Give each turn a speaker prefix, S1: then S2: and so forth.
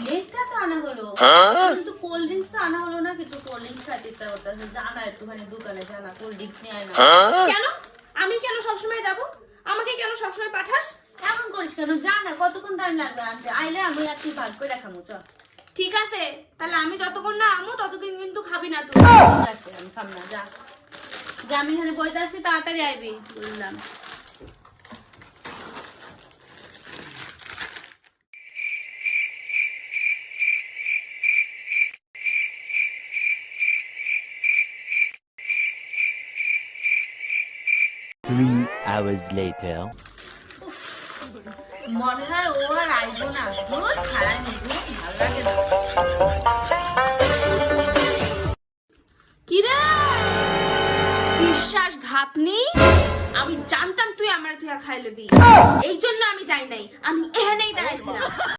S1: লেজটা তো আনা হলো, কিন্তু কোল্ড ড্রিঙ্কস আনা হলো না। কিন্তু কোল্ড ড্রিঙ্কস খাইতে ইচ্ছা করতেছে, জানা একটুখানি দোকানে জানা কোল্ড ড্রিঙ্কস নিয়ে আয় না।
S2: কেন? আমি কেন সবসময় যাব? আমাকে কেন সবসময় পাঠাস?
S1: এমন করিস কেন? জানা কতক্ষণ টাইম লাগবে আনতে, আইলে আমি আর তুই ভাগ করে রাখামু। চল
S2: ঠিক আছে, তাহলে আমি যতক্ষণ না আমো ততক্ষণ কিন্তু খাবি না তুই।
S1: ঠিক আছে, আমি খাম না। যা যা, আমি এখানে বইতে আছি, তাড়াতাড়ি আইবি। বললাম
S3: Three hours later.
S1: মনে হয় ও আর আইবো না। খারাপ নেই, ভালো লাগে না।
S2: কিরে বিশ্বাসঘাতনি, আমি জানতাম তুই আমার তুই খাই লবি, এই জন্য আমি যাই নাই, আমি এখানেই দাঁড়াইছিলাম।